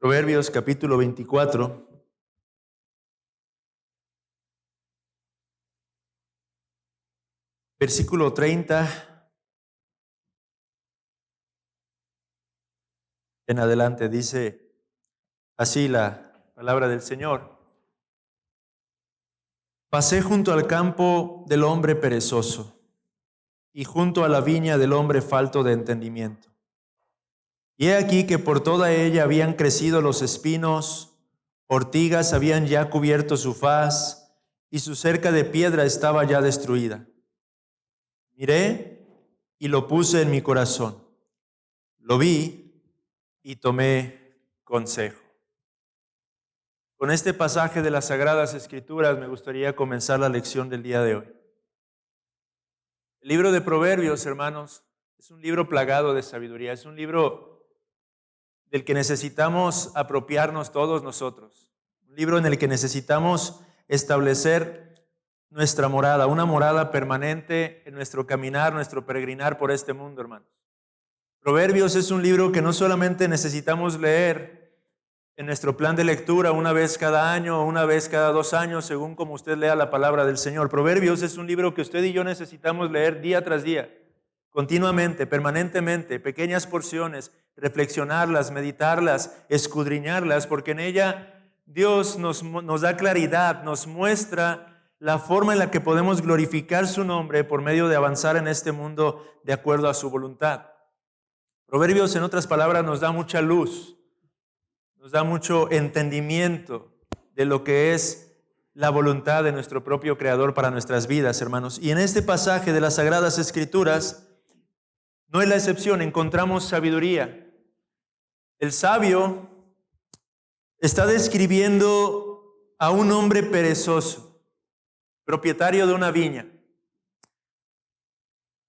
Proverbios capítulo 24, versículo 30 en adelante, dice así la palabra del Señor. Pasé junto al campo del hombre perezoso y junto a la viña del hombre falto de entendimiento. Y he aquí que por toda ella habían crecido los espinos, ortigas habían ya cubierto su faz, y su cerca de piedra estaba ya destruida. Miré y lo puse en mi corazón. Lo vi y tomé consejo. Con este pasaje de las Sagradas Escrituras me gustaría comenzar la lección del día de hoy. El libro de Proverbios, hermanos, es un libro plagado de sabiduría, es un libro del que necesitamos apropiarnos todos nosotros, un libro en el que necesitamos establecer nuestra morada, una morada permanente en nuestro caminar, nuestro peregrinar por este mundo, hermanos. Proverbios es un libro que no solamente necesitamos leer en nuestro plan de lectura una vez cada año o una vez cada 2 años, según como usted lea la palabra del Señor. Proverbios es un libro que usted y yo necesitamos leer día tras día, continuamente, permanentemente, pequeñas porciones, reflexionarlas, meditarlas, escudriñarlas, porque en ella Dios nos da claridad, nos muestra la forma en la que podemos glorificar su nombre por medio de avanzar en este mundo de acuerdo a su voluntad. Proverbios, en otras palabras, nos da mucha luz, nos da mucho entendimiento de lo que es la voluntad de nuestro propio Creador para nuestras vidas, hermanos. Y en este pasaje de las Sagradas Escrituras no es la excepción, encontramos sabiduría. El sabio está describiendo a un hombre perezoso, propietario de una viña.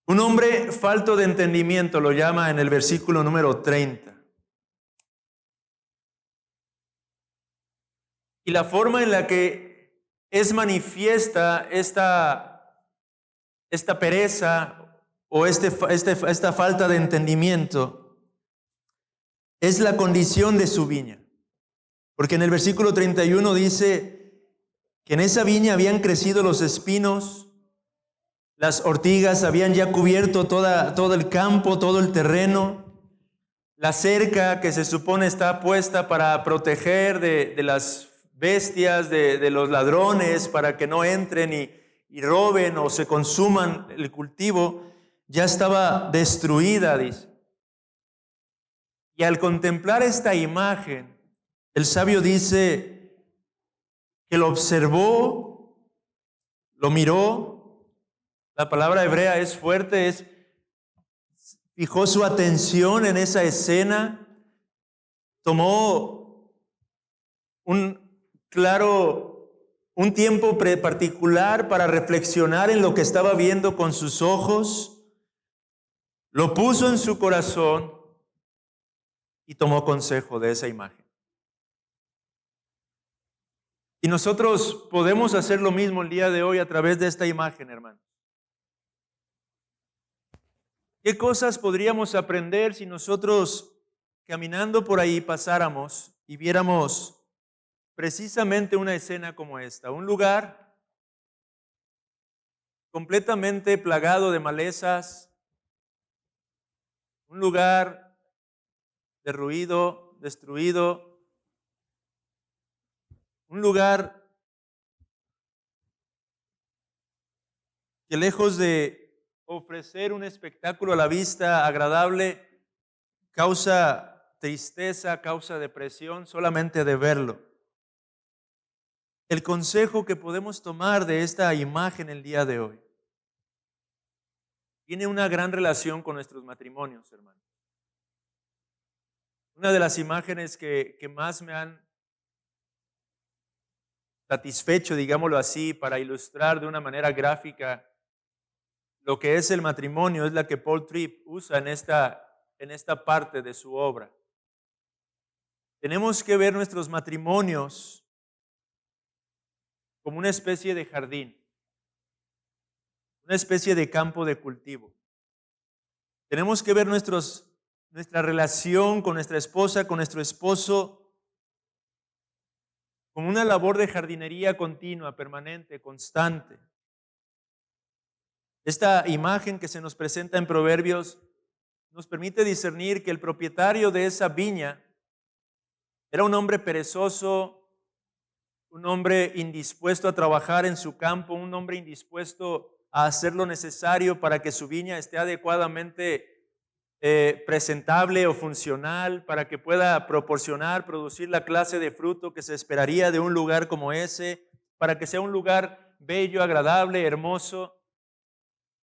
Un hombre falto de entendimiento, lo llama en el versículo número 30. Y la forma en la que es manifiesta esta pereza o esta falta de entendimiento es la condición de su viña. Porque en el versículo 31 dice que en esa viña habían crecido los espinos, las ortigas habían ya cubierto todo el campo, todo el terreno. La cerca que se supone está puesta para proteger de las bestias, de los ladrones, para que no entren y roben o se consuman el cultivo, ya estaba destruida, dice. Y al contemplar esta imagen, el sabio dice que lo observó, lo miró. La palabra hebrea es fuerte, fijó su atención en esa escena, tomó un tiempo particular para reflexionar en lo que estaba viendo con sus ojos, lo puso en su corazón y tomó consejo de esa imagen. Y nosotros podemos hacer lo mismo el día de hoy a través de esta imagen, hermanos. ¿Qué cosas podríamos aprender si nosotros caminando por ahí pasáramos y viéramos precisamente una escena como esta? Un lugar completamente plagado de malezas, un lugar derruido, destruido, un lugar que lejos de ofrecer un espectáculo a la vista agradable, causa tristeza, causa depresión solamente de verlo. El consejo que podemos tomar de esta imagen el día de hoy tiene una gran relación con nuestros matrimonios, hermanos. Una de las imágenes que más me han satisfecho, digámoslo así, para ilustrar de una manera gráfica lo que es el matrimonio, es la que Paul Tripp usa en esta parte de su obra. Tenemos que ver nuestros matrimonios como una especie de jardín, una especie de campo de cultivo. Tenemos que ver nuestra relación con nuestra esposa, con nuestro esposo, como una labor de jardinería continua, permanente, constante. Esta imagen que se nos presenta en Proverbios nos permite discernir que el propietario de esa viña era un hombre perezoso, un hombre indispuesto a trabajar en su campo, un hombre indispuesto a hacer lo necesario para que su viña esté adecuadamente presentable o funcional, para que pueda producir la clase de fruto que se esperaría de un lugar como ese, para que sea un lugar bello, agradable, hermoso.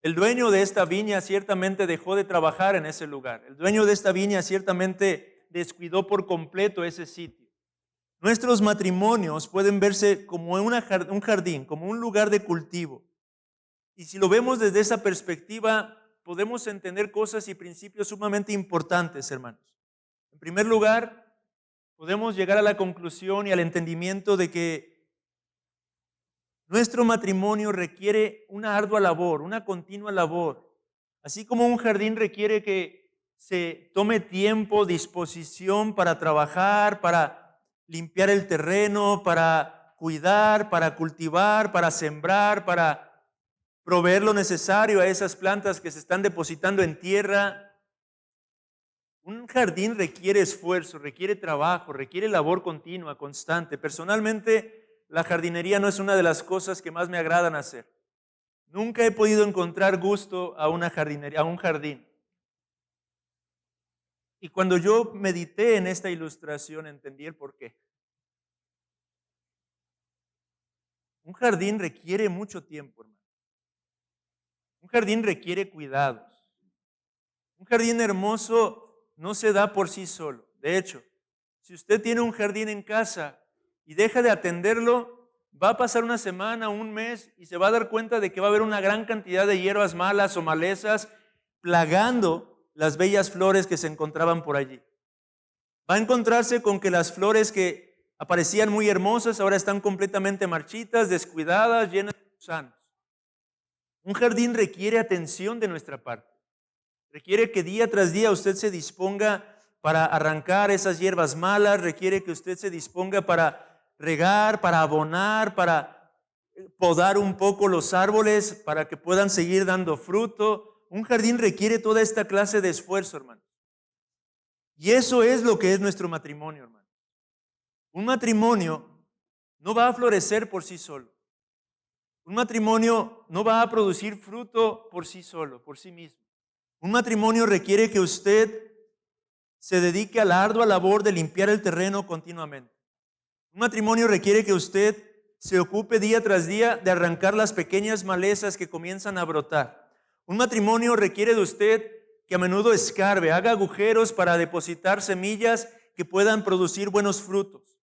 El dueño de esta viña ciertamente dejó de trabajar en ese lugar. El dueño de esta viña ciertamente descuidó por completo ese sitio. Nuestros matrimonios pueden verse como un jardín, como un lugar de cultivo. Y si lo vemos desde esa perspectiva, podemos entender cosas y principios sumamente importantes, hermanos. En primer lugar, podemos llegar a la conclusión y al entendimiento de que nuestro matrimonio requiere una ardua labor, una continua labor. Así como un jardín requiere que se tome tiempo, disposición para trabajar, para limpiar el terreno, para cuidar, para cultivar, para sembrar, para proveer lo necesario a esas plantas que se están depositando en tierra. Un jardín requiere esfuerzo, requiere trabajo, requiere labor continua, constante. Personalmente, la jardinería no es una de las cosas que más me agradan hacer. Nunca he podido encontrar gusto a una jardinería, a un jardín. Y cuando yo medité en esta ilustración, entendí el porqué. Un jardín requiere mucho tiempo, hermano. Un jardín requiere cuidados. Un jardín hermoso no se da por sí solo. De hecho, si usted tiene un jardín en casa y deja de atenderlo, va a pasar una semana, un mes y se va a dar cuenta de que va a haber una gran cantidad de hierbas malas o malezas plagando las bellas flores que se encontraban por allí. Va a encontrarse con que las flores que aparecían muy hermosas ahora están completamente marchitas, descuidadas, llenas de gusanos. Un jardín requiere atención de nuestra parte. Requiere que día tras día usted se disponga para arrancar esas hierbas malas, requiere que usted se disponga para regar, para abonar, para podar un poco los árboles para que puedan seguir dando fruto. Un jardín requiere toda esta clase de esfuerzo, hermano. Y eso es lo que es nuestro matrimonio, hermano. Un matrimonio no va a florecer por sí solo. Un matrimonio no va a producir fruto por sí solo, por sí mismo. Un matrimonio requiere que usted se dedique a la ardua labor de limpiar el terreno continuamente. Un matrimonio requiere que usted se ocupe día tras día de arrancar las pequeñas malezas que comienzan a brotar. Un matrimonio requiere de usted que a menudo escarbe, haga agujeros para depositar semillas que puedan producir buenos frutos.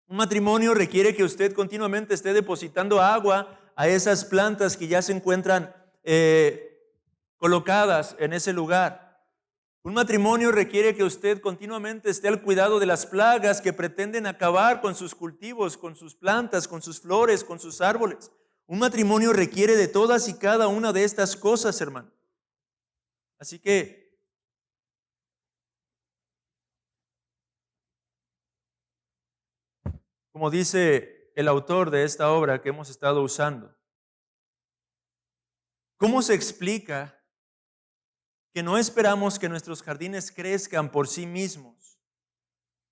Un matrimonio requiere que usted continuamente esté depositando agua a esas plantas que ya se encuentran colocadas en ese lugar. Un matrimonio requiere que usted continuamente esté al cuidado de las plagas que pretenden acabar con sus cultivos, con sus plantas, con sus flores, con sus árboles. Un matrimonio requiere de todas y cada una de estas cosas, hermano. Así que como dice el autor de esta obra que hemos estado usando, ¿cómo se explica que no esperamos que nuestros jardines crezcan por sí mismos,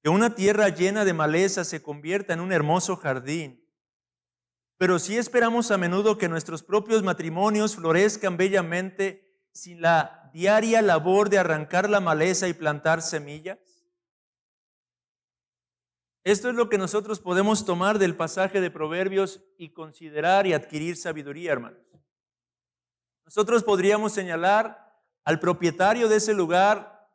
que una tierra llena de maleza se convierta en un hermoso jardín, pero sí esperamos a menudo que nuestros propios matrimonios florezcan bellamente sin la diaria labor de arrancar la maleza y plantar semillas? Esto es lo que nosotros podemos tomar del pasaje de Proverbios y considerar y adquirir sabiduría, hermanos. Nosotros podríamos señalar al propietario de ese lugar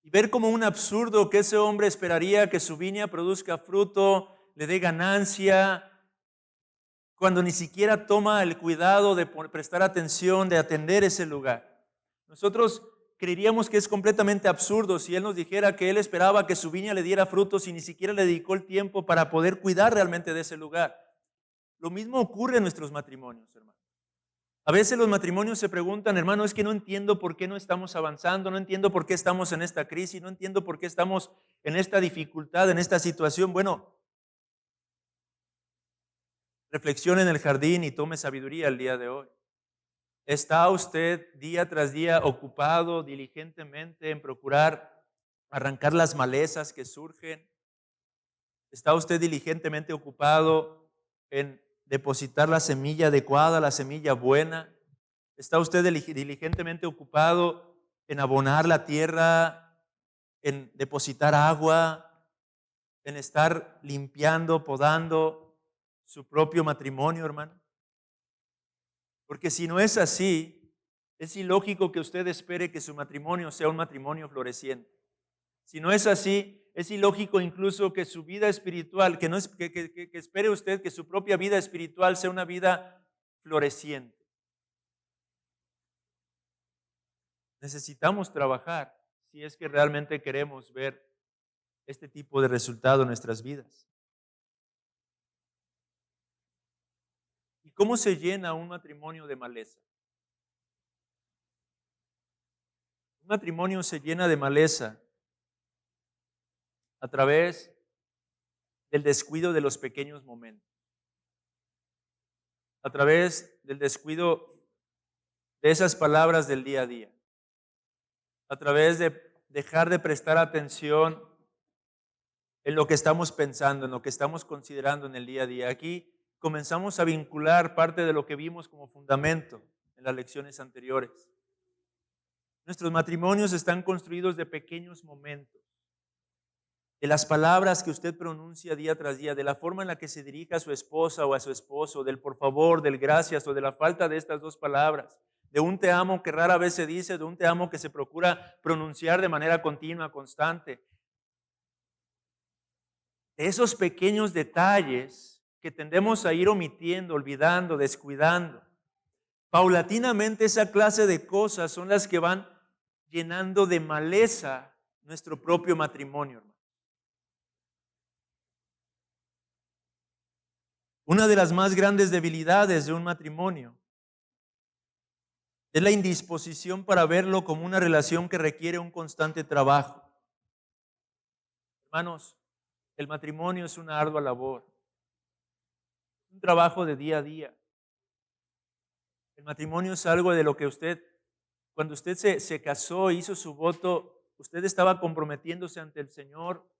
y ver como un absurdo que ese hombre esperaría que su viña produzca fruto, le dé ganancia, cuando ni siquiera toma el cuidado de prestar atención, de atender ese lugar. Nosotros creeríamos que es completamente absurdo si él nos dijera que él esperaba que su viña le diera frutos y ni siquiera le dedicó el tiempo para poder cuidar realmente de ese lugar. Lo mismo ocurre en nuestros matrimonios, hermanos. A veces los matrimonios se preguntan, hermano, es que no entiendo por qué no estamos avanzando, no entiendo por qué estamos en esta crisis, no entiendo por qué estamos en esta dificultad, en esta situación. Bueno, reflexione en el jardín y tome sabiduría el día de hoy. ¿Está usted día tras día ocupado diligentemente en procurar arrancar las malezas que surgen? ¿Está usted diligentemente ocupado en depositar la semilla adecuada, la semilla buena? ¿Está usted diligentemente ocupado en abonar la tierra, en depositar agua, en estar limpiando, podando su propio matrimonio, hermano? Porque si no es así, es ilógico que usted espere que su matrimonio sea un matrimonio floreciente. Si no es así, es ilógico incluso que su vida espiritual, que, no es, que espere usted que su propia vida espiritual sea una vida floreciente. Necesitamos trabajar si es que realmente queremos ver este tipo de resultado en nuestras vidas. ¿Y cómo se llena un matrimonio de maleza? Un matrimonio se llena de maleza a través del descuido de los pequeños momentos, a través del descuido de esas palabras del día a día, a través de dejar de prestar atención en lo que estamos pensando, en lo que estamos considerando en el día a día. Aquí comenzamos a vincular parte de lo que vimos como fundamento en las lecciones anteriores. Nuestros matrimonios están construidos de pequeños momentos, de las palabras que usted pronuncia día tras día, de la forma en la que se dirige a su esposa o a su esposo, del por favor, del gracias o de la falta de estas dos palabras, de un te amo que rara vez se dice, de un te amo que se procura pronunciar de manera continua, constante. De esos pequeños detalles que tendemos a ir omitiendo, olvidando, descuidando. Paulatinamente esa clase de cosas son las que van llenando de maleza nuestro propio matrimonio, hermano. Una de las más grandes debilidades de un matrimonio es la indisposición para verlo como una relación que requiere un constante trabajo. Hermanos, el matrimonio es una ardua labor, un trabajo de día a día. El matrimonio es algo de lo que usted, cuando usted se casó, hizo su voto, usted estaba comprometiéndose ante el Señor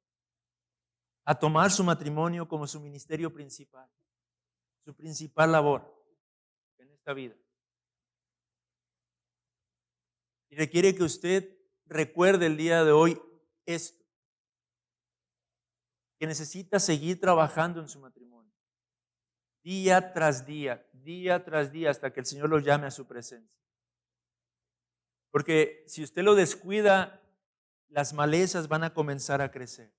a tomar su matrimonio como su ministerio principal, su principal labor en esta vida. Y requiere que usted recuerde el día de hoy esto, que necesita seguir trabajando en su matrimonio, día tras día, hasta que el Señor lo llame a su presencia. Porque si usted lo descuida, las malezas van a comenzar a crecer.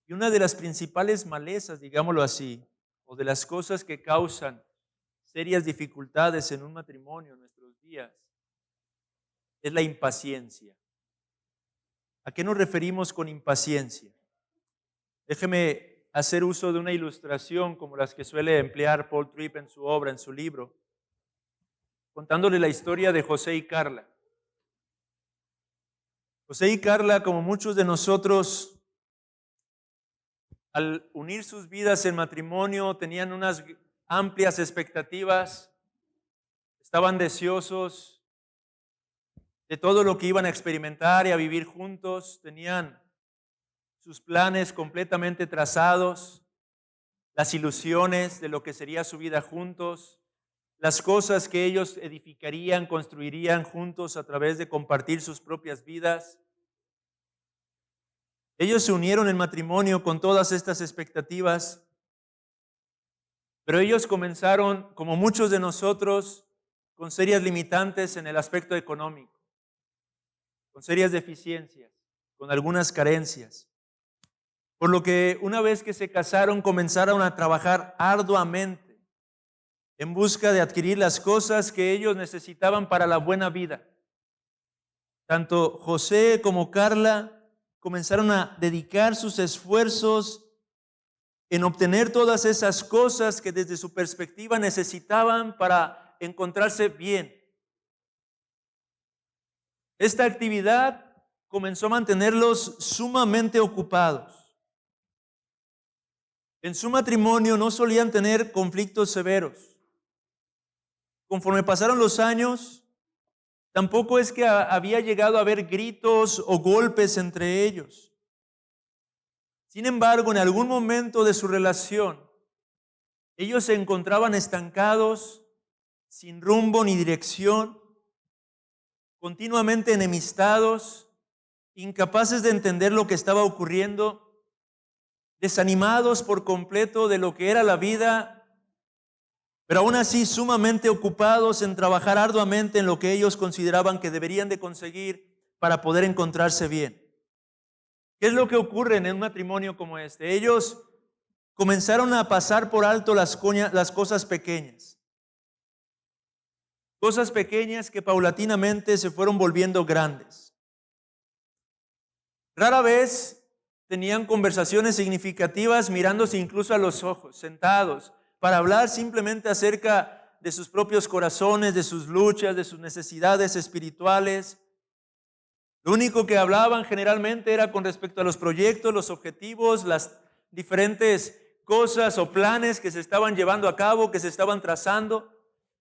Y una de las principales malezas, digámoslo así, o de las cosas que causan serias dificultades en un matrimonio en nuestros días, es la impaciencia. ¿A qué nos referimos con impaciencia? Déjeme hacer uso de una ilustración como las que suele emplear Paul Tripp en su obra, en su libro, contándole la historia de José y Carla. José y Carla, como muchos de nosotros, al unir sus vidas en matrimonio, tenían unas amplias expectativas, estaban deseosos de todo lo que iban a experimentar y a vivir juntos, tenían sus planes completamente trazados, las ilusiones de lo que sería su vida juntos, las cosas que ellos edificarían, construirían juntos a través de compartir sus propias vidas. Ellos se unieron en matrimonio con todas estas expectativas, pero ellos comenzaron, como muchos de nosotros, con serias limitantes en el aspecto económico, con serias deficiencias, con algunas carencias. Por lo que una vez que se casaron, comenzaron a trabajar arduamente en busca de adquirir las cosas que ellos necesitaban para la buena vida. Tanto José como Carla comenzaron a dedicar sus esfuerzos en obtener todas esas cosas que desde su perspectiva necesitaban para encontrarse bien. Esta actividad comenzó a mantenerlos sumamente ocupados. En su matrimonio no solían tener conflictos severos. Conforme pasaron los años, tampoco es que había llegado a haber gritos o golpes entre ellos. Sin embargo, en algún momento de su relación, ellos se encontraban estancados, sin rumbo ni dirección, continuamente enemistados, incapaces de entender lo que estaba ocurriendo, desanimados por completo de lo que era la vida, pero aún así sumamente ocupados en trabajar arduamente en lo que ellos consideraban que deberían de conseguir para poder encontrarse bien. ¿Qué es lo que ocurre en un matrimonio como este? Ellos comenzaron a pasar por alto las cosas pequeñas. Cosas pequeñas que paulatinamente se fueron volviendo grandes. Rara vez tenían conversaciones significativas mirándose incluso a los ojos, sentados, para hablar simplemente acerca de sus propios corazones, de sus luchas, de sus necesidades espirituales. Lo único que hablaban generalmente era con respecto a los proyectos, los objetivos, las diferentes cosas o planes que se estaban llevando a cabo, que se estaban trazando.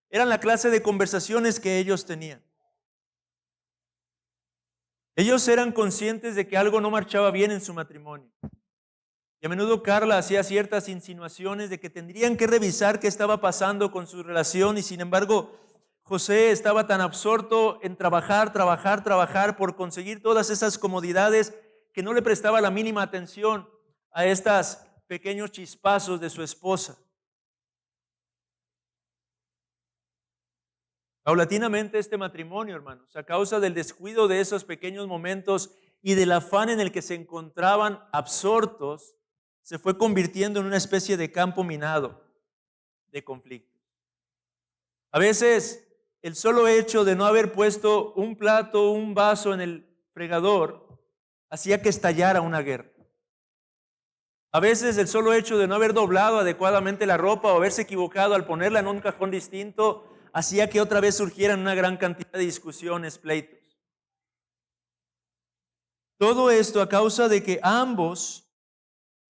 Eran la clase de conversaciones que ellos tenían. Ellos eran conscientes de que algo no marchaba bien en su matrimonio. Y a menudo Carla hacía ciertas insinuaciones de que tendrían que revisar qué estaba pasando con su relación y sin embargo José estaba tan absorto en trabajar por conseguir todas esas comodidades que no le prestaba la mínima atención a estos pequeños chispazos de su esposa. Paulatinamente este matrimonio, hermanos, a causa del descuido de esos pequeños momentos y del afán en el que se encontraban absortos, se fue convirtiendo en una especie de campo minado de conflictos. A veces el solo hecho de no haber puesto un plato, un vaso en el fregador, hacía que estallara una guerra. A veces el solo hecho de no haber doblado adecuadamente la ropa o haberse equivocado al ponerla en un cajón distinto, hacía que otra vez surgieran una gran cantidad de discusiones, pleitos. Todo esto a causa de que ambos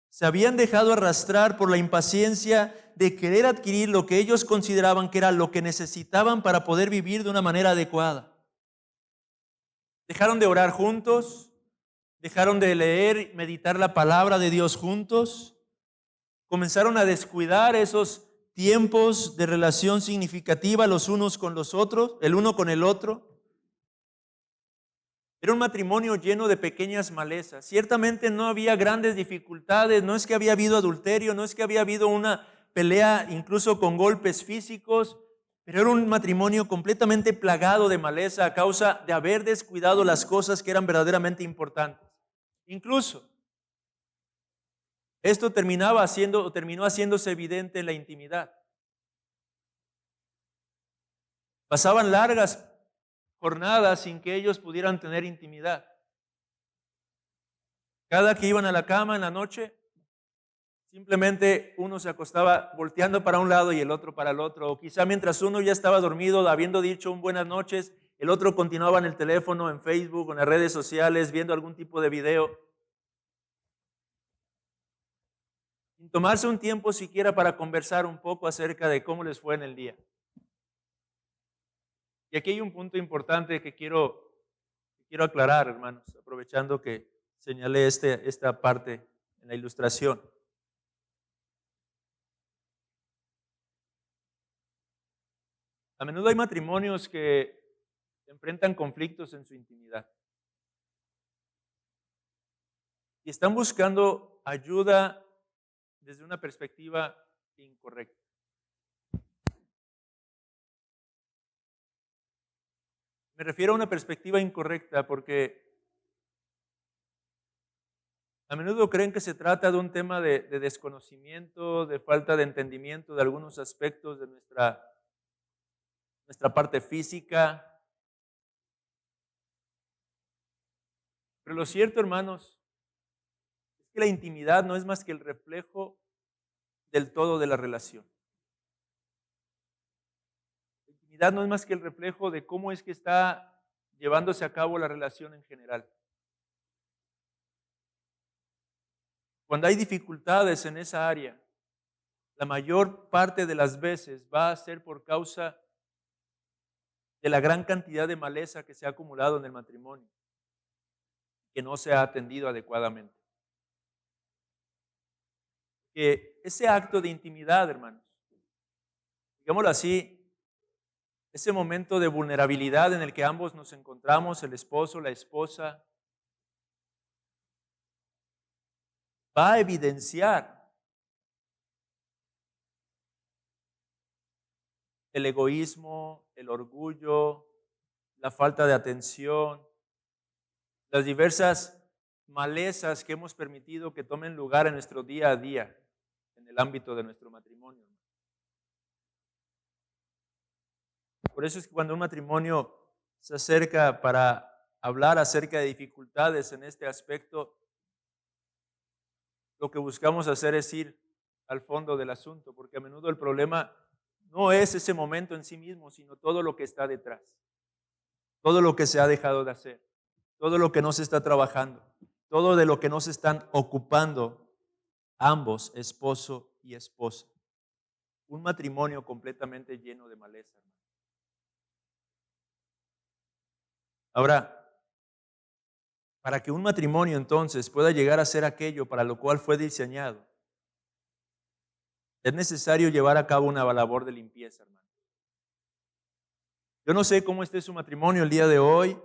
se habían dejado arrastrar por la impaciencia de querer adquirir lo que ellos consideraban que era lo que necesitaban para poder vivir de una manera adecuada. Dejaron de orar juntos, dejaron de leer y meditar la palabra de Dios juntos, comenzaron a descuidar esos tiempos de relación significativa los unos con los otros, el uno con el otro. Era un matrimonio lleno de pequeñas malezas. Ciertamente no había grandes dificultades, no es que había habido adulterio, no es que había habido una pelea incluso con golpes físicos, pero era un matrimonio completamente plagado de maleza a causa de haber descuidado las cosas que eran verdaderamente importantes. Incluso esto terminó haciéndose evidente en la intimidad. Pasaban largas jornadas sin que ellos pudieran tener intimidad. Cada que iban a la cama en la noche, simplemente uno se acostaba volteando para un lado y el otro para el otro. O quizá mientras uno ya estaba dormido, habiendo dicho un buenas noches, el otro continuaba en el teléfono, en Facebook, en las redes sociales, viendo algún tipo de video. Sin tomarse un tiempo siquiera para conversar un poco acerca de cómo les fue en el día. Y aquí hay un punto importante que quiero aclarar, hermanos, aprovechando que señalé esta parte en la ilustración. A menudo hay matrimonios que enfrentan conflictos en su intimidad y están buscando ayuda desde una perspectiva incorrecta. Me refiero a una perspectiva incorrecta porque a menudo creen que se trata de un tema de desconocimiento, de falta de entendimiento de algunos aspectos de nuestra parte física. Pero lo cierto, hermanos, es que la intimidad no es más que el reflejo del todo de la relación. intimidad no es más que el reflejo de cómo es que está llevándose a cabo la relación en general. Cuando hay dificultades en esa área, la mayor parte de las veces va a ser por causa de la gran cantidad de maleza que se ha acumulado en el matrimonio, que no se ha atendido adecuadamente. Que ese acto de intimidad, hermanos, digámoslo así, ese momento de vulnerabilidad en el que ambos nos encontramos, el esposo, la esposa, va a evidenciar el egoísmo, el orgullo, la falta de atención, las diversas malezas que hemos permitido que tomen lugar en nuestro día a día, en el ámbito de nuestro matrimonio. Por eso es que cuando un matrimonio se acerca para hablar acerca de dificultades en este aspecto, lo que buscamos hacer es ir al fondo del asunto, porque a menudo el problema no es ese momento en sí mismo, sino todo lo que está detrás, todo lo que se ha dejado de hacer, todo lo que no se está trabajando, todo de lo que no se están ocupando ambos, esposo y esposa. Un matrimonio completamente lleno de maleza. Ahora, para que un matrimonio entonces pueda llegar a ser aquello para lo cual fue diseñado, es necesario llevar a cabo una labor de limpieza, hermano. Yo no sé cómo esté su matrimonio el día de hoy,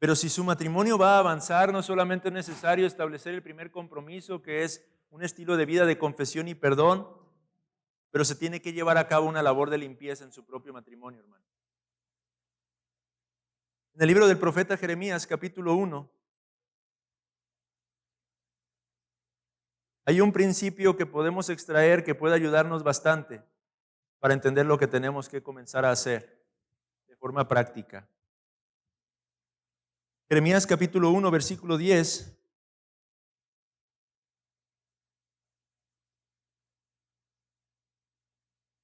pero si su matrimonio va a avanzar, no solamente es necesario establecer el primer compromiso, que es un estilo de vida de confesión y perdón, pero se tiene que llevar a cabo una labor de limpieza en su propio matrimonio, hermano. En el libro del profeta Jeremías, capítulo 1, hay un principio que podemos extraer que puede ayudarnos bastante para entender lo que tenemos que comenzar a hacer de forma práctica. Jeremías capítulo 1, versículo 10.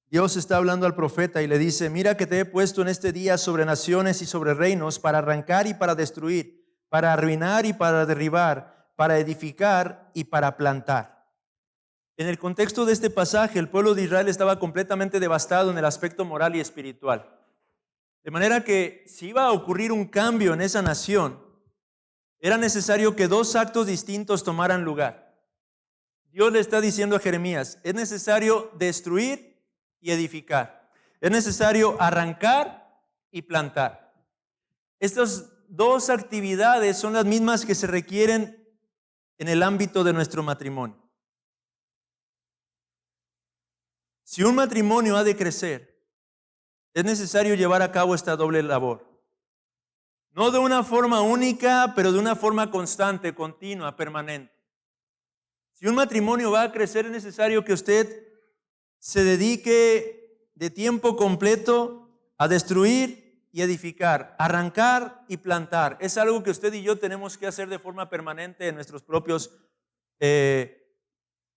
Dios está hablando al profeta y le dice: mira que te he puesto en este día sobre naciones y sobre reinos para arrancar y para destruir, para arruinar y para derribar, para edificar y para plantar. En el contexto de este pasaje, el pueblo de Israel estaba completamente devastado en el aspecto moral y espiritual. De manera que si iba a ocurrir un cambio en esa nación, era necesario que dos actos distintos tomaran lugar. Dios le está diciendo a Jeremías: es necesario destruir y edificar. Es necesario arrancar y plantar. Estas dos actividades son las mismas que se requieren en el ámbito de nuestro matrimonio. Si un matrimonio ha de crecer, es necesario llevar a cabo esta doble labor. No de una forma única, pero de una forma constante, continua, permanente. Si un matrimonio va a crecer, es necesario que usted se dedique de tiempo completo a destruir y edificar, arrancar y plantar. Es algo que usted y yo tenemos que hacer de forma permanente en nuestros propios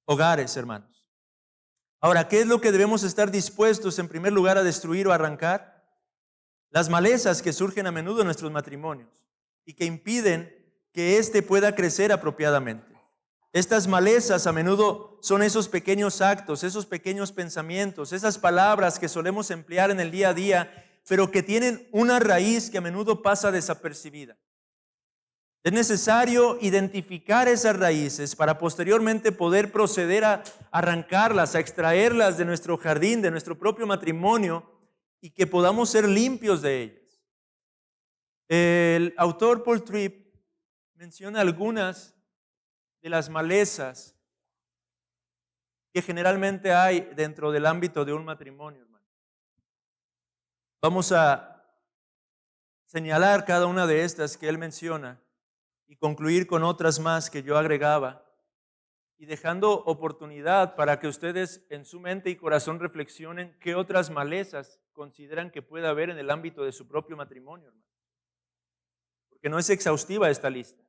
hogares, hermanos. Ahora, ¿qué es lo que debemos estar dispuestos en primer lugar a destruir o arrancar? Las malezas que surgen a menudo en nuestros matrimonios y que impiden que éste pueda crecer apropiadamente. Estas malezas a menudo son esos pequeños actos, esos pequeños pensamientos, esas palabras que solemos emplear en el día a día, pero que tienen una raíz que a menudo pasa desapercibida. Es necesario identificar esas raíces para posteriormente poder proceder a arrancarlas, a extraerlas de nuestro jardín, de nuestro propio matrimonio, y que podamos ser limpios de ellas. El autor Paul Tripp menciona algunas de las malezas que generalmente hay dentro del ámbito de un matrimonio, hermano. Vamos a señalar cada una de estas que él menciona y concluir con otras más que yo agregaba, y dejando oportunidad para que ustedes en su mente y corazón reflexionen qué otras malezas consideran que puede haber en el ámbito de su propio matrimonio, hermano. Porque no es exhaustiva esta lista,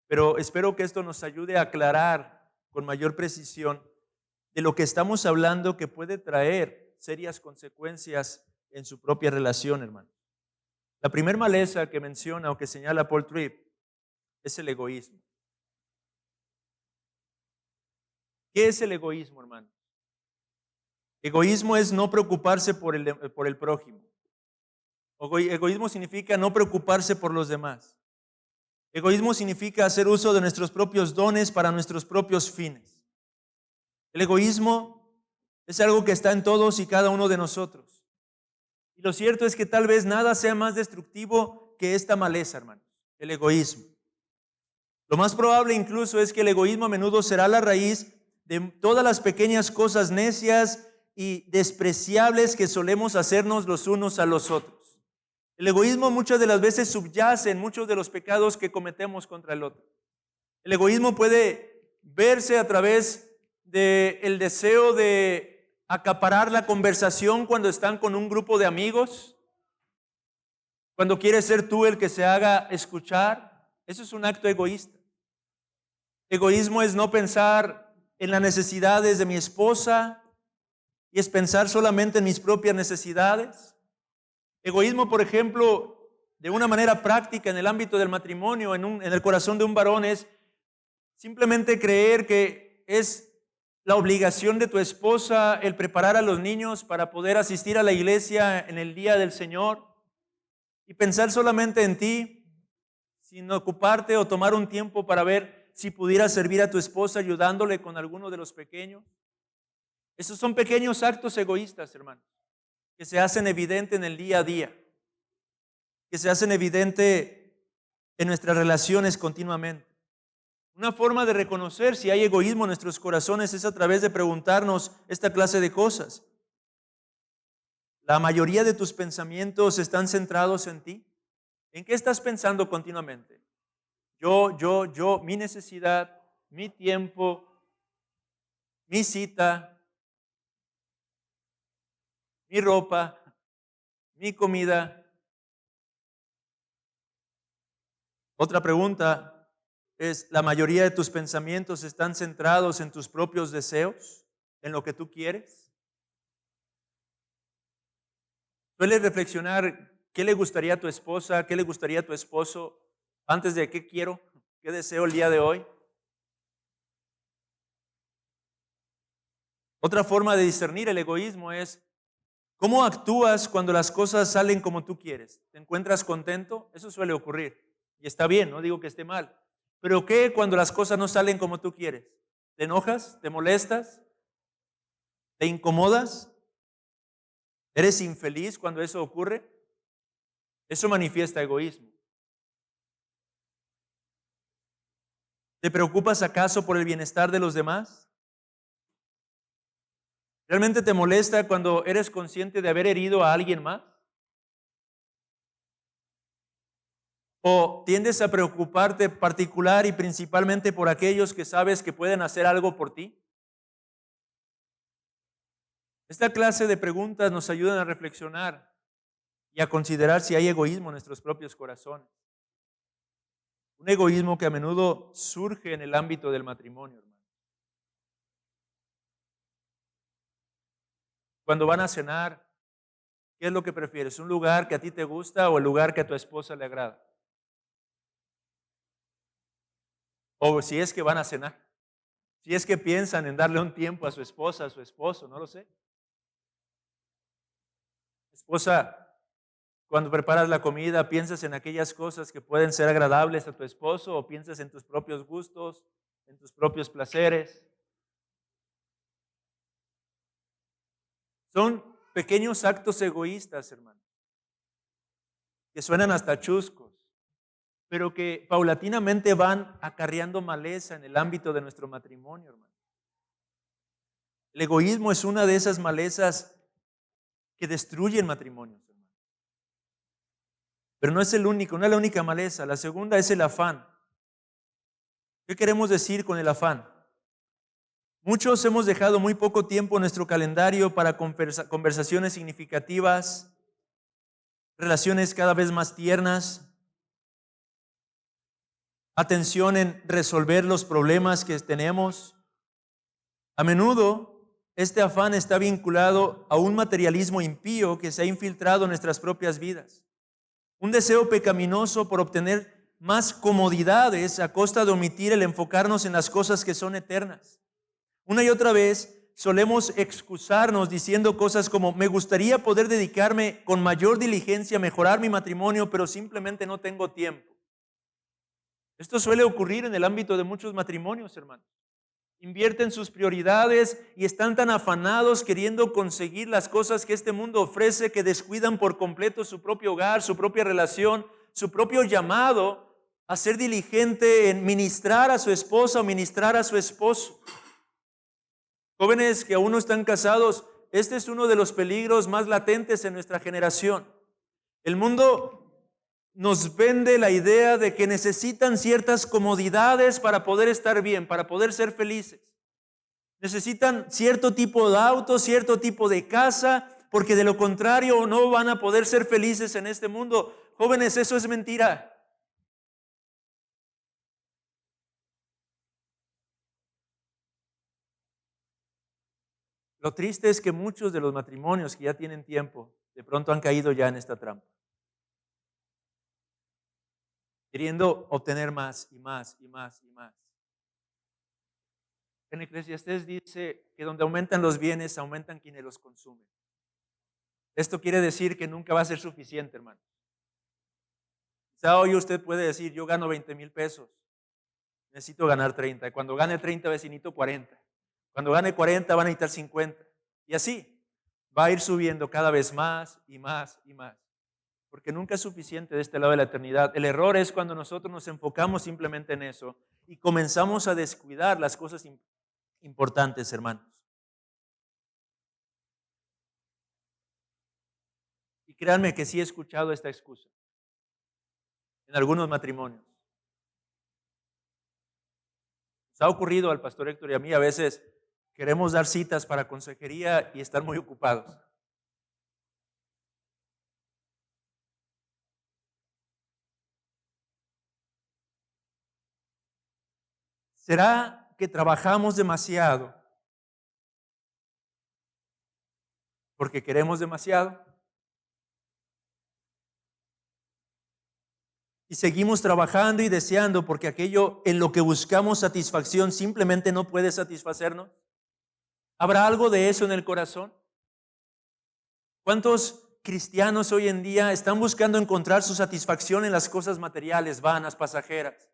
pero espero que esto nos ayude a aclarar con mayor precisión de lo que estamos hablando, que puede traer serias consecuencias en su propia relación, hermano. La primera maleza que menciona o que señala Paul Tripp es el egoísmo. ¿Qué es el egoísmo, hermano? Egoísmo es no preocuparse por el prójimo. Egoísmo significa no preocuparse por los demás. Egoísmo significa hacer uso de nuestros propios dones para nuestros propios fines. El egoísmo es algo que está en todos y cada uno de nosotros. Y lo cierto es que tal vez nada sea más destructivo que esta maleza, hermanos, el egoísmo. Lo más probable incluso es que el egoísmo a menudo será la raíz de todas las pequeñas cosas necias y despreciables que solemos hacernos los unos a los otros. El egoísmo muchas de las veces subyace en muchos de los pecados que cometemos contra el otro. El egoísmo puede verse a través del deseo de acaparar la conversación cuando están con un grupo de amigos, cuando quieres ser tú el que se haga escuchar. Eso es un acto egoísta. Egoísmo es no pensar en las necesidades de mi esposa y es pensar solamente en mis propias necesidades. Egoísmo, por ejemplo, de una manera práctica en el ámbito del matrimonio, en el corazón de un varón, es simplemente creer que es la obligación de tu esposa el preparar a los niños para poder asistir a la iglesia en el día del Señor y pensar solamente en ti, sin ocuparte o tomar un tiempo para ver si pudieras servir a tu esposa ayudándole con alguno de los pequeños. Esos son pequeños actos egoístas, hermanos, que se hacen evidente en el día a día, que se hacen evidente en nuestras relaciones continuamente. Una forma de reconocer si hay egoísmo en nuestros corazones es a través de preguntarnos esta clase de cosas. ¿La mayoría de tus pensamientos están centrados en ti? ¿En qué estás pensando continuamente? Yo, mi necesidad, mi tiempo, mi cita, mi ropa, mi comida. Otra pregunta es, ¿la mayoría de tus pensamientos están centrados en tus propios deseos, en lo que tú quieres? ¿Sueles reflexionar qué le gustaría a tu esposa, qué le gustaría a tu esposo antes de qué quiero, qué deseo el día de hoy? Otra forma de discernir el egoísmo es ¿cómo actúas cuando las cosas salen como tú quieres? ¿Te encuentras contento? Eso suele ocurrir. Y está bien, no digo que esté mal. Pero ¿qué cuando las cosas no salen como tú quieres? ¿Te enojas? ¿Te molestas? ¿Te incomodas? ¿Eres infeliz cuando eso ocurre? Eso manifiesta egoísmo. ¿Te preocupas acaso por el bienestar de los demás? ¿Realmente te molesta cuando eres consciente de haber herido a alguien más? ¿O tiendes a preocuparte particular y principalmente por aquellos que sabes que pueden hacer algo por ti? Esta clase de preguntas nos ayudan a reflexionar y a considerar si hay egoísmo en nuestros propios corazones. Un egoísmo que a menudo surge en el ámbito del matrimonio, hermano. Cuando van a cenar, ¿qué es lo que prefieres? ¿Un lugar que a ti te gusta o el lugar que a tu esposa le agrada? O si es que van a cenar, si es que piensan en darle un tiempo a su esposa, a su esposo, no lo sé. Esposa, cuando preparas la comida, ¿piensas en aquellas cosas que pueden ser agradables a tu esposo o piensas en tus propios gustos, en tus propios placeres? Son pequeños actos egoístas, hermano, que suenan hasta chuscos, pero que paulatinamente van acarreando maleza en el ámbito de nuestro matrimonio, hermano. El egoísmo es una de esas malezas que destruyen matrimonios, hermano. Pero no es no es la única maleza. La segunda es el afán. ¿Qué queremos decir con el afán? Muchos hemos dejado muy poco tiempo en nuestro calendario para conversaciones significativas, relaciones cada vez más tiernas, atención en resolver los problemas que tenemos. A menudo este afán está vinculado a un materialismo impío que se ha infiltrado en nuestras propias vidas. Un deseo pecaminoso por obtener más comodidades a costa de omitir el enfocarnos en las cosas que son eternas. Una y otra vez solemos excusarnos diciendo cosas como: me gustaría poder dedicarme con mayor diligencia a mejorar mi matrimonio, pero simplemente no tengo tiempo. Esto suele ocurrir en el ámbito de muchos matrimonios, hermanos. Invierten sus prioridades y están tan afanados queriendo conseguir las cosas que este mundo ofrece que descuidan por completo su propio hogar, su propia relación, su propio llamado a ser diligente en ministrar a su esposa o ministrar a su esposo. Jóvenes que aún no están casados, este es uno de los peligros más latentes en nuestra generación. El mundo nos vende la idea de que necesitan ciertas comodidades para poder estar bien, para poder ser felices. Necesitan cierto tipo de auto, cierto tipo de casa, porque de lo contrario no van a poder ser felices en este mundo. Jóvenes, eso es mentira. Lo triste es que muchos de los matrimonios que ya tienen tiempo, de pronto han caído ya en esta trampa, queriendo obtener más y más y más y más. En Eclesiastés dice que donde aumentan los bienes, aumentan quienes los consumen. Esto quiere decir que nunca va a ser suficiente, hermano. Quizá hoy usted puede decir: yo gano 20,000 pesos, necesito ganar 30. Cuando gane 30, vecinito, 40. Cuando gane 40, van a necesitar 50. Y así va a ir subiendo cada vez más y más y más. Porque nunca es suficiente de este lado de la eternidad. El error es cuando nosotros nos enfocamos simplemente en eso y comenzamos a descuidar las cosas importantes, hermanos. Y créanme que sí he escuchado esta excusa en algunos matrimonios. Nos ha ocurrido al pastor Héctor y a mí, a veces queremos dar citas para consejería y estar muy ocupados. ¿Será que trabajamos demasiado porque queremos demasiado? Y seguimos trabajando y deseando porque aquello en lo que buscamos satisfacción simplemente no puede satisfacernos. ¿Habrá algo de eso en el corazón? ¿Cuántos cristianos hoy en día están buscando encontrar su satisfacción en las cosas materiales, vanas, pasajeras,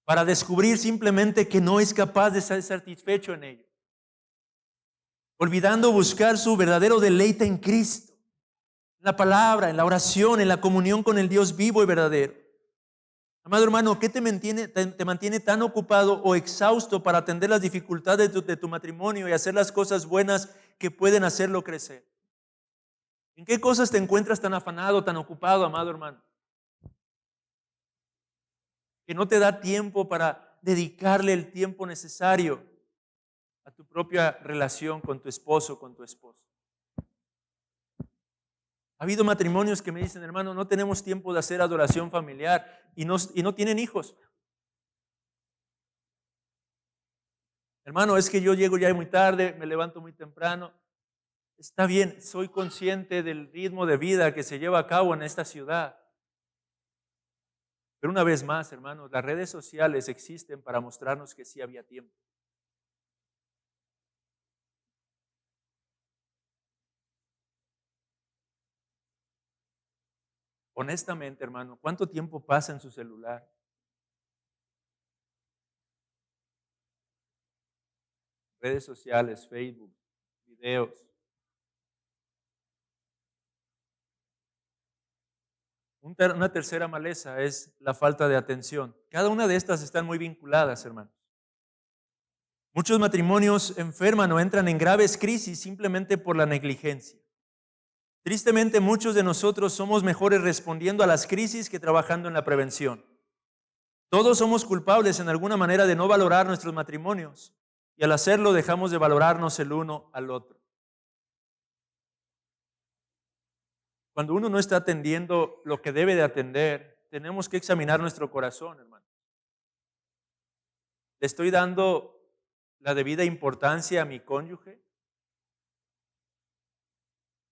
para descubrir simplemente que no es capaz de ser satisfecho en ello, olvidando buscar su verdadero deleite en Cristo, en la palabra, en la oración, en la comunión con el Dios vivo y verdadero? Amado hermano, ¿qué te mantiene tan ocupado o exhausto para atender las dificultades de tu matrimonio y hacer las cosas buenas que pueden hacerlo crecer? ¿En qué cosas te encuentras tan afanado, tan ocupado, amado hermano, que no te da tiempo para dedicarle el tiempo necesario a tu propia relación con tu esposo, con tu esposa? Ha habido matrimonios que me dicen: hermano, no tenemos tiempo de hacer adoración familiar, y no tienen hijos. Hermano, es que yo llego ya muy tarde, me levanto muy temprano. Está bien, soy consciente del ritmo de vida que se lleva a cabo en esta ciudad. Pero una vez más, hermanos, las redes sociales existen para mostrarnos que sí había tiempo. Honestamente, hermano, ¿cuánto tiempo pasa en su celular? Redes sociales, Facebook, videos. Una tercera maleza es la falta de atención. Cada una de estas están muy vinculadas, hermanos. Muchos matrimonios enferman o entran en graves crisis simplemente por la negligencia. Tristemente, muchos de nosotros somos mejores respondiendo a las crisis que trabajando en la prevención. Todos somos culpables en alguna manera de no valorar nuestros matrimonios, y al hacerlo dejamos de valorarnos el uno al otro. Cuando uno no está atendiendo lo que debe de atender, tenemos que examinar nuestro corazón, hermano. Le estoy dando la debida importancia a mi cónyuge?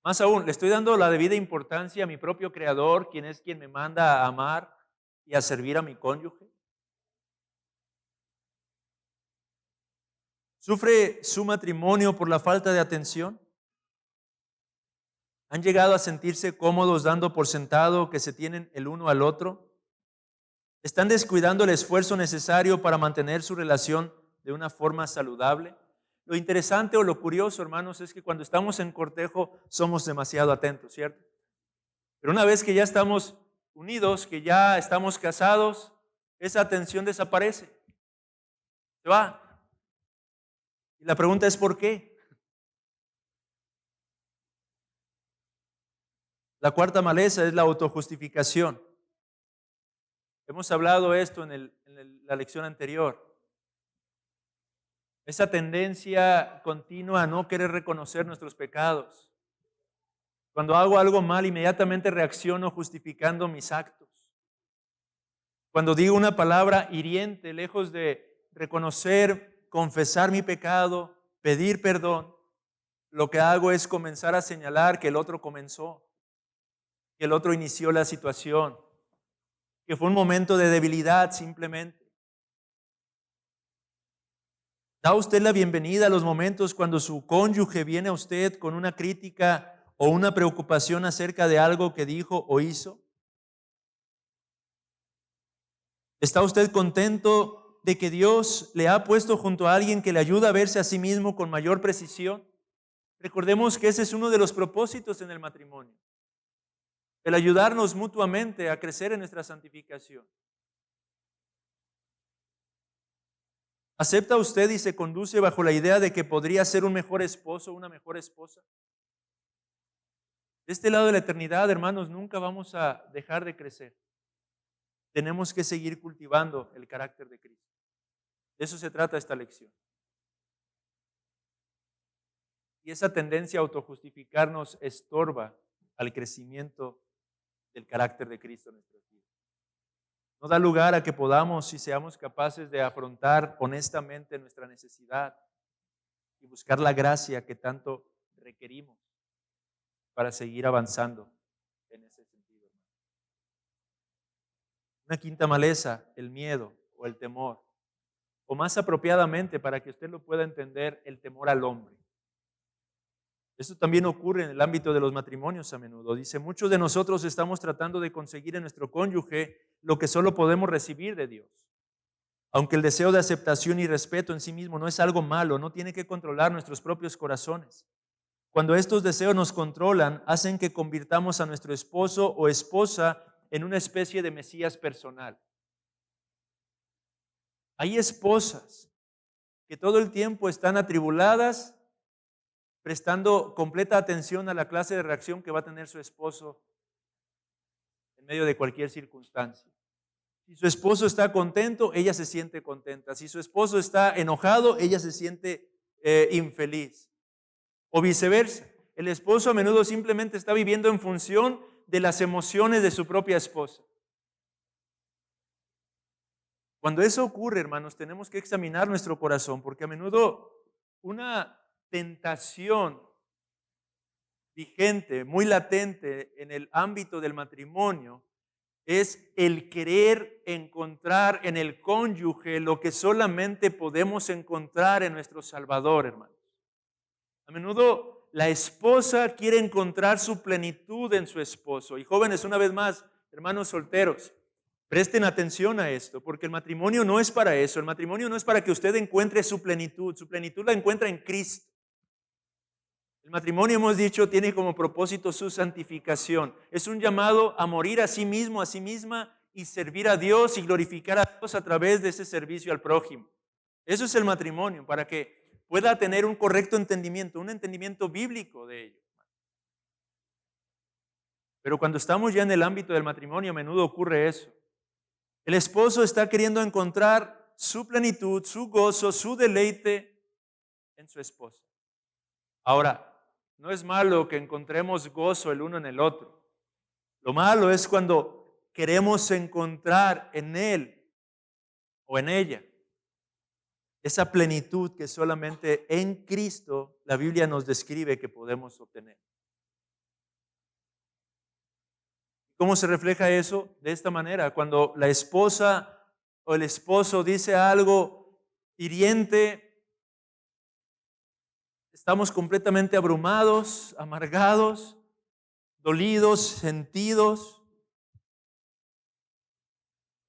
Más aún, ¿le estoy dando la debida importancia a mi propio Creador, quien es quien me manda a amar y a servir a mi cónyuge? ¿Sufre su matrimonio por la falta de atención? ¿Han llegado a sentirse cómodos dando por sentado que se tienen el uno al otro? ¿Están descuidando el esfuerzo necesario para mantener su relación de una forma saludable? Lo interesante o lo curioso, hermanos, es que cuando estamos en cortejo somos demasiado atentos, ¿cierto? Pero una vez que ya estamos unidos, que ya estamos casados, esa atención desaparece, se va. Y la pregunta es ¿por qué? La cuarta maleza es la autojustificación. Hemos hablado esto en la lección anterior. Esa tendencia continua a no querer reconocer nuestros pecados. Cuando hago algo mal, inmediatamente reacciono justificando mis actos. Cuando digo una palabra hiriente, lejos de reconocer, confesar mi pecado, pedir perdón, lo que hago es comenzar a señalar que el otro comenzó, que el otro inició la situación, que fue un momento de debilidad simplemente. ¿Da usted la bienvenida a los momentos cuando su cónyuge viene a usted con una crítica o una preocupación acerca de algo que dijo o hizo? ¿Está usted contento de que Dios le ha puesto junto a alguien que le ayuda a verse a sí mismo con mayor precisión? Recordemos que ese es uno de los propósitos en el matrimonio, el ayudarnos mutuamente a crecer en nuestra santificación. ¿Acepta usted y se conduce bajo la idea de que podría ser un mejor esposo o una mejor esposa? De este lado de la eternidad, hermanos, nunca vamos a dejar de crecer. Tenemos que seguir cultivando el carácter de Cristo. De eso se trata esta lección. Y esa tendencia a autojustificarnos estorba al crecimiento del carácter de Cristo en nuestras vidas. No da lugar a que podamos y seamos capaces de afrontar honestamente nuestra necesidad y buscar la gracia que tanto requerimos para seguir avanzando en ese sentido. Una quinta maleza, el miedo o el temor. O más apropiadamente, para que usted lo pueda entender, el temor al hombre. Esto también ocurre en el ámbito de los matrimonios a menudo. Dice, muchos de nosotros estamos tratando de conseguir en nuestro cónyuge lo que solo podemos recibir de Dios. Aunque el deseo de aceptación y respeto en sí mismo no es algo malo, no tiene que controlar nuestros propios corazones. Cuando estos deseos nos controlan, hacen que convirtamos a nuestro esposo o esposa en una especie de mesías personal. Hay esposas que todo el tiempo están atribuladas, prestando completa atención a la clase de reacción que va a tener su esposo en medio de cualquier circunstancia. Si su esposo está contento, ella se siente contenta. Si su esposo está enojado, ella se siente infeliz. O viceversa. El esposo a menudo simplemente está viviendo en función de las emociones de su propia esposa. Cuando eso ocurre, hermanos, tenemos que examinar nuestro corazón, porque a menudo una tentación vigente, muy latente en el ámbito del matrimonio, es el querer encontrar en el cónyuge lo que solamente podemos encontrar en nuestro Salvador, hermanos. A menudo la esposa quiere encontrar su plenitud en su esposo. Y jóvenes, una vez más, hermanos solteros, presten atención a esto, porque el matrimonio no es para eso. El matrimonio no es para que usted encuentre su plenitud. Su plenitud la encuentra en Cristo. El matrimonio, hemos dicho, tiene como propósito su santificación. Es un llamado a morir a sí mismo, a sí misma y servir a Dios y glorificar a Dios a través de ese servicio al prójimo. Eso es el matrimonio, para que pueda tener un correcto entendimiento, un entendimiento bíblico de ello. Pero cuando estamos ya en el ámbito del matrimonio, a menudo ocurre eso. El esposo está queriendo encontrar su plenitud, su gozo, su deleite en su esposa. Ahora, no es malo que encontremos gozo el uno en el otro. Lo malo es cuando queremos encontrar en él o en ella esa plenitud que solamente en Cristo la Biblia nos describe que podemos obtener. ¿Cómo se refleja eso? De esta manera, cuando la esposa o el esposo dice algo hiriente, estamos completamente abrumados, amargados, dolidos, sentidos,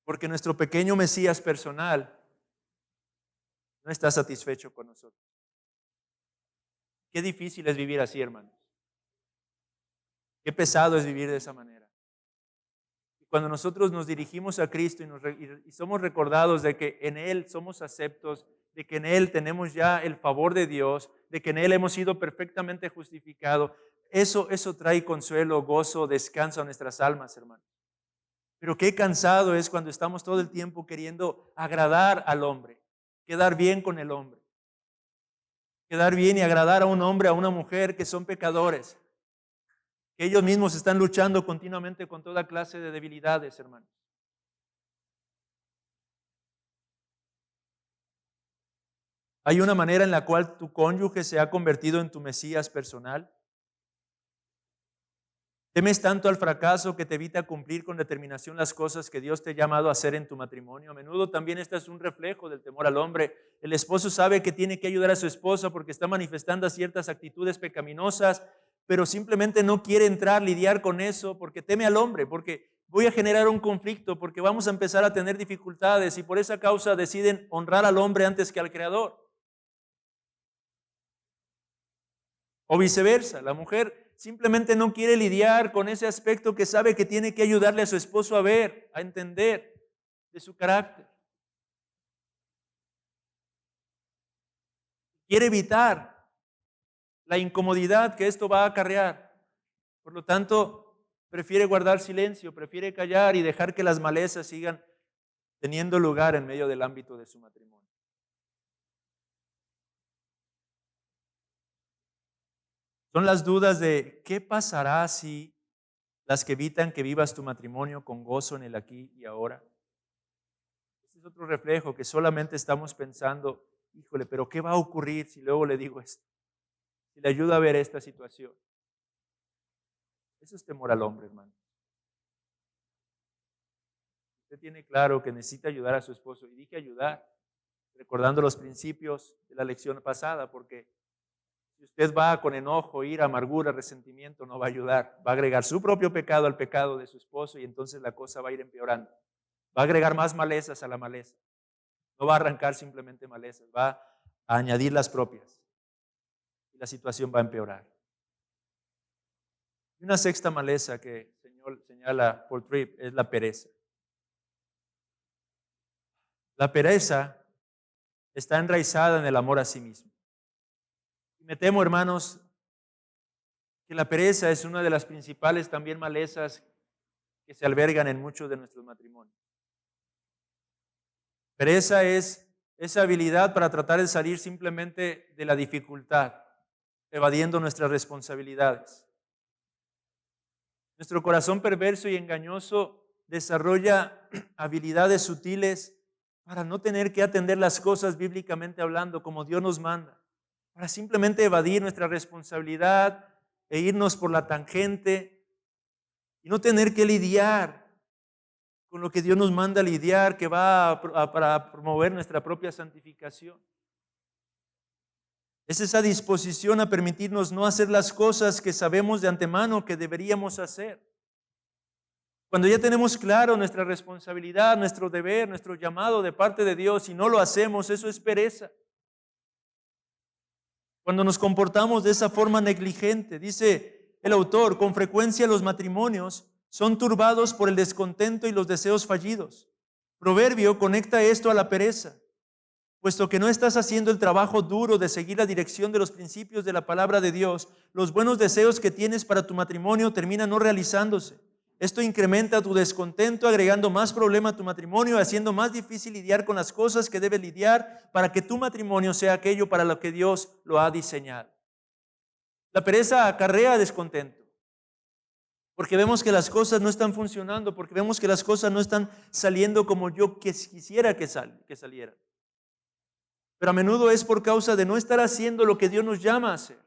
porque nuestro pequeño Mesías personal no está satisfecho con nosotros. Qué difícil es vivir así, hermanos. Qué pesado es vivir de esa manera. Cuando nosotros nos dirigimos a Cristo y somos recordados de que en Él somos aceptos, de que en Él tenemos ya el favor de Dios, de que en Él hemos sido perfectamente justificados, eso trae consuelo, gozo, descanso a nuestras almas, hermanos. Pero qué cansado es cuando estamos todo el tiempo queriendo agradar al hombre, quedar bien con el hombre, quedar bien y agradar a un hombre, a una mujer que son pecadores, que ellos mismos están luchando continuamente con toda clase de debilidades, hermanos. ¿Hay una manera en la cual tu cónyuge se ha convertido en tu Mesías personal? ¿Temes tanto al fracaso que te evita cumplir con determinación las cosas que Dios te ha llamado a hacer en tu matrimonio? A menudo también este es un reflejo del temor al hombre. El esposo sabe que tiene que ayudar a su esposa porque está manifestando ciertas actitudes pecaminosas, pero simplemente no quiere lidiar con eso porque teme al hombre, porque voy a generar un conflicto, porque vamos a empezar a tener dificultades y por esa causa deciden honrar al hombre antes que al Creador. O viceversa, la mujer simplemente no quiere lidiar con ese aspecto que sabe que tiene que ayudarle a su esposo a ver, a entender de su carácter. Quiere evitar la incomodidad que esto va a acarrear. Por lo tanto, prefiere guardar silencio, prefiere callar y dejar que las malezas sigan teniendo lugar en medio del ámbito de su matrimonio. Son las dudas de qué pasará si las que evitan que vivas tu matrimonio con gozo en el aquí y ahora. Este es otro reflejo que solamente estamos pensando, híjole, pero ¿qué va a ocurrir si luego le digo esto? Si le ayudo a ver esta situación. Eso es temor al hombre, hermano. Usted tiene claro que necesita ayudar a su esposo. Y dije ayudar, recordando los principios de la lección pasada, porque si usted va con enojo, ira, amargura, resentimiento, no va a ayudar. Va a agregar su propio pecado al pecado de su esposo y entonces la cosa va a ir empeorando. Va a agregar más malezas a la maleza. No va a arrancar simplemente malezas, va a añadir las propias. Y la situación va a empeorar. Y una sexta maleza que señala Paul Tripp es la pereza. La pereza está enraizada en el amor a sí mismo. Y me temo, hermanos, que la pereza es una de las principales también malezas que se albergan en muchos de nuestros matrimonios. Pereza es esa habilidad para tratar de salir simplemente de la dificultad, evadiendo nuestras responsabilidades. Nuestro corazón perverso y engañoso desarrolla habilidades sutiles para no tener que atender las cosas bíblicamente hablando como Dios nos manda, para simplemente evadir nuestra responsabilidad e irnos por la tangente y no tener que lidiar con lo que Dios nos manda lidiar, que va para promover nuestra propia santificación. Es esa disposición a permitirnos no hacer las cosas que sabemos de antemano que deberíamos hacer. Cuando ya tenemos claro nuestra responsabilidad, nuestro deber, nuestro llamado de parte de Dios y no lo hacemos, eso es pereza. Cuando nos comportamos de esa forma negligente, dice el autor, con frecuencia los matrimonios son turbados por el descontento y los deseos fallidos. Proverbio conecta esto a la pereza, puesto que no estás haciendo el trabajo duro de seguir la dirección de los principios de la palabra de Dios, los buenos deseos que tienes para tu matrimonio terminan no realizándose. Esto incrementa tu descontento, agregando más problema a tu matrimonio, haciendo más difícil lidiar con las cosas que debes lidiar para que tu matrimonio sea aquello para lo que Dios lo ha diseñado. La pereza acarrea descontento, porque vemos que las cosas no están funcionando, porque vemos que las cosas no están saliendo como yo quisiera que salieran. pero a menudo es por causa de no estar haciendo lo que Dios nos llama a hacer.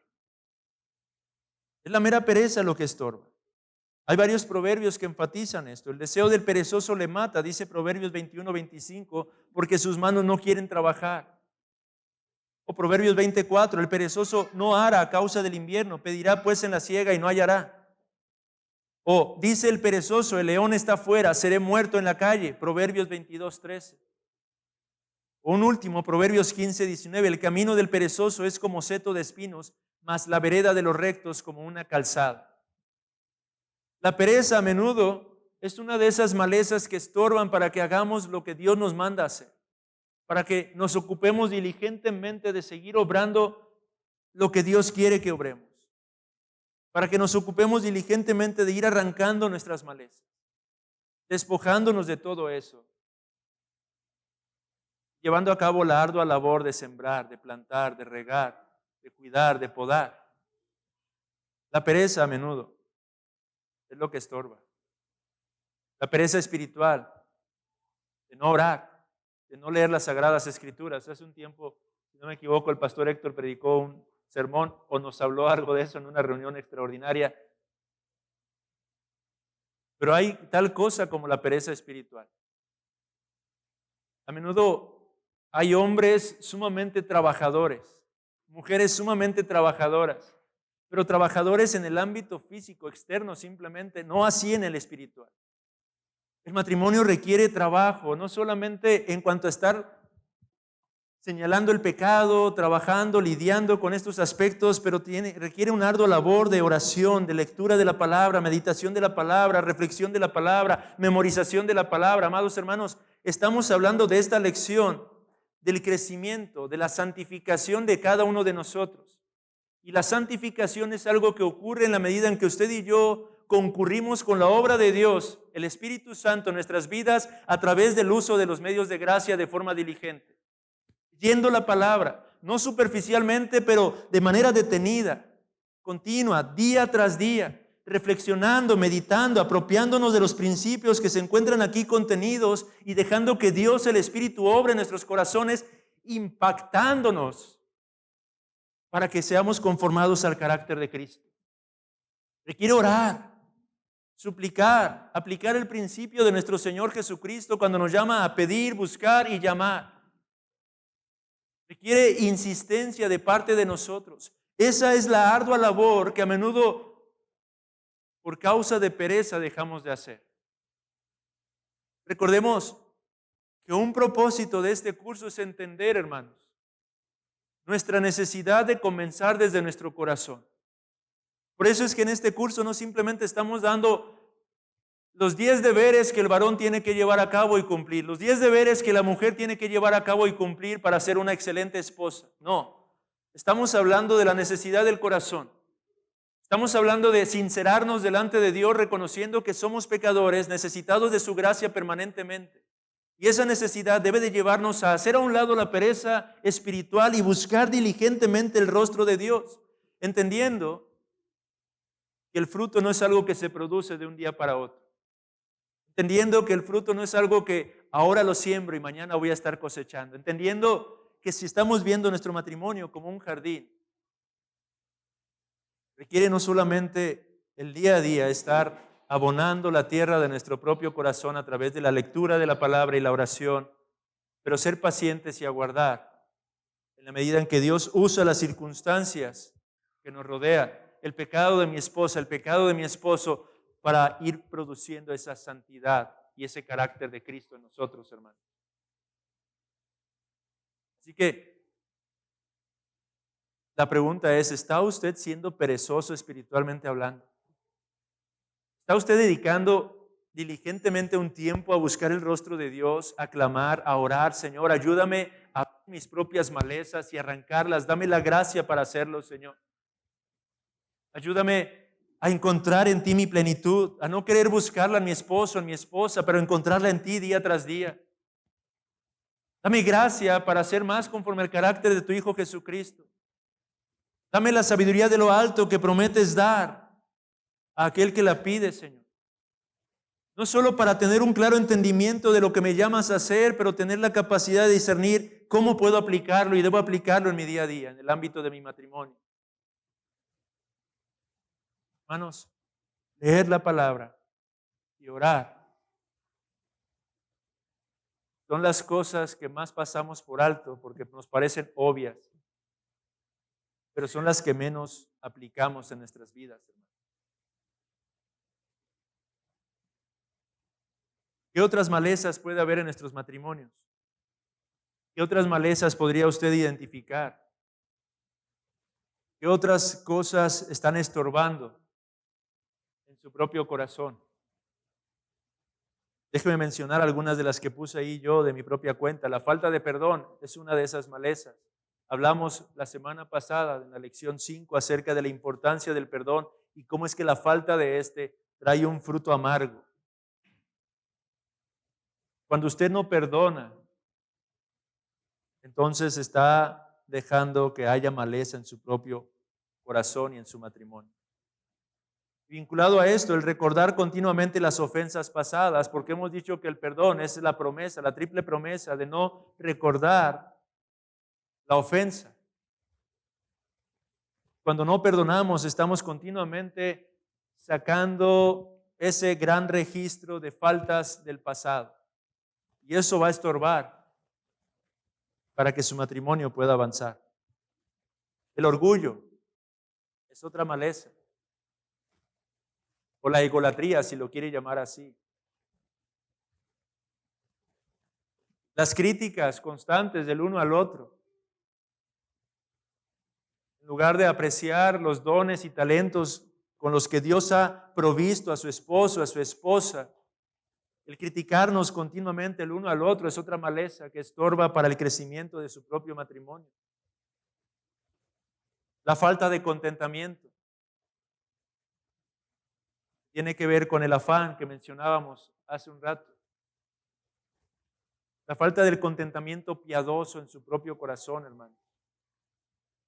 Es la mera pereza lo que estorba. Hay varios proverbios que enfatizan esto. El deseo del perezoso le mata, dice Proverbios 21-25, porque sus manos no quieren trabajar. O Proverbios 24, el perezoso no ara a causa del invierno, pedirá pues en la siega y no hallará. O dice el perezoso, el león está afuera, seré muerto en la calle. Proverbios 22-13. O un último, Proverbios 15-19, el camino del perezoso es como seto de espinos, mas la vereda de los rectos como una calzada. La pereza a menudo es una de esas malezas que estorban para que hagamos lo que Dios nos manda hacer, para que nos ocupemos diligentemente de seguir obrando lo que Dios quiere que obremos, para que nos ocupemos diligentemente de ir arrancando nuestras malezas, despojándonos de todo eso, llevando a cabo la ardua labor de sembrar, de plantar, de regar, de cuidar, de podar. La pereza a menudo es lo que estorba. La pereza espiritual, de no orar, de no leer las Sagradas Escrituras. Hace un tiempo, si no me equivoco, el pastor Héctor predicó un sermón o nos habló algo de eso en una reunión extraordinaria. Pero hay tal cosa como la pereza espiritual. A menudo hay hombres sumamente trabajadores, mujeres sumamente trabajadoras, pero trabajadores en el ámbito físico, externo simplemente, no así en el espiritual. El matrimonio requiere trabajo, no solamente en cuanto a estar señalando el pecado, trabajando, lidiando con estos aspectos, pero requiere una ardua labor de oración, de lectura de la palabra, meditación de la palabra, reflexión de la palabra, memorización de la palabra. Amados hermanos, estamos hablando de esta lección, del crecimiento, de la santificación de cada uno de nosotros. Y la santificación es algo que ocurre en la medida en que usted y yo concurrimos con la obra de Dios, el Espíritu Santo en nuestras vidas a través del uso de los medios de gracia de forma diligente. Yendo la palabra, no superficialmente, pero de manera detenida, continua, día tras día, reflexionando, meditando, apropiándonos de los principios que se encuentran aquí contenidos y dejando que Dios, el Espíritu, obre en nuestros corazones, impactándonos para que seamos conformados al carácter de Cristo. Requiere orar, suplicar, aplicar el principio de nuestro Señor Jesucristo cuando nos llama a pedir, buscar y llamar. Requiere insistencia de parte de nosotros. Esa es la ardua labor que a menudo por causa de pereza dejamos de hacer. Recordemos que un propósito de este curso es entender, hermanos, nuestra necesidad de comenzar desde nuestro corazón. Por eso es que en este curso no simplemente estamos dando los 10 deberes que el varón tiene que llevar a cabo y cumplir, los 10 deberes que la mujer tiene que llevar a cabo y cumplir para ser una excelente esposa. No, estamos hablando de la necesidad del corazón. Estamos hablando de sincerarnos delante de Dios, reconociendo que somos pecadores, necesitados de su gracia permanentemente. Y esa necesidad debe de llevarnos a hacer a un lado la pereza espiritual y buscar diligentemente el rostro de Dios, entendiendo que el fruto no es algo que se produce de un día para otro. Entendiendo que el fruto no es algo que ahora lo siembro y mañana voy a estar cosechando. Entendiendo que si estamos viendo nuestro matrimonio como un jardín, requiere no solamente el día a día estar abonando la tierra de nuestro propio corazón a través de la lectura de la palabra y la oración, pero ser pacientes y aguardar en la medida en que Dios usa las circunstancias que nos rodean, el pecado de mi esposa, el pecado de mi esposo, para ir produciendo esa santidad y ese carácter de Cristo en nosotros, hermanos. Así que la pregunta es, ¿está usted siendo perezoso espiritualmente hablando? ¿Está usted dedicando diligentemente un tiempo a buscar el rostro de Dios, a clamar, a orar? Señor, ayúdame a ver mis propias malezas y arrancarlas. Dame la gracia para hacerlo, Señor. Ayúdame a encontrar en ti mi plenitud, a no querer buscarla en mi esposo, en mi esposa, pero encontrarla en ti día tras día. Dame gracia para ser más conforme al carácter de tu Hijo Jesucristo. Dame la sabiduría de lo alto que prometes dar a aquel que la pide, Señor. No solo para tener un claro entendimiento de lo que me llamas a hacer, pero tener la capacidad de discernir cómo puedo aplicarlo y debo aplicarlo en mi día a día, en el ámbito de mi matrimonio. Hermanos, leer la palabra y orar son las cosas que más pasamos por alto porque nos parecen obvias, pero son las que menos aplicamos en nuestras vidas, hermanos. ¿Qué otras malezas puede haber en nuestros matrimonios? ¿Qué otras malezas podría usted identificar? ¿Qué otras cosas están estorbando en su propio corazón? Déjeme mencionar algunas de las que puse ahí yo de mi propia cuenta. La falta de perdón es una de esas malezas. Hablamos la semana pasada en la lección 5 acerca de la importancia del perdón y cómo es que la falta de este trae un fruto amargo. Cuando usted no perdona, entonces está dejando que haya maleza en su propio corazón y en su matrimonio. Vinculado a esto, el recordar continuamente las ofensas pasadas, porque hemos dicho que el perdón es la promesa, la triple promesa de no recordar la ofensa. Cuando no perdonamos, estamos continuamente sacando ese gran registro de faltas del pasado. Y eso va a estorbar para que su matrimonio pueda avanzar. El orgullo es otra maleza, o la egolatría, si lo quiere llamar así. Las críticas constantes del uno al otro. En lugar de apreciar los dones y talentos con los que Dios ha provisto a su esposo, a su esposa, el criticarnos continuamente el uno al otro es otra maleza que estorba para el crecimiento de su propio matrimonio. La falta de contentamiento tiene que ver con el afán que mencionábamos hace un rato. La falta del contentamiento piadoso en su propio corazón, hermano.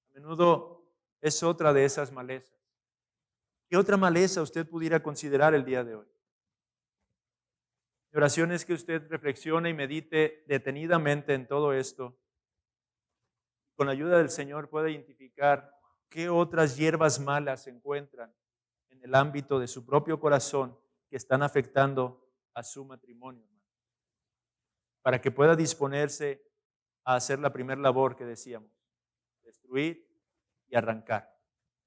A menudo es otra de esas malezas. ¿Qué otra maleza usted pudiera considerar el día de hoy? Mi oración es que usted reflexione y medite detenidamente en todo esto. Con la ayuda del Señor pueda identificar qué otras hierbas malas se encuentran en el ámbito de su propio corazón que están afectando a su matrimonio, para que pueda disponerse a hacer la primera labor que decíamos, destruir y arrancar.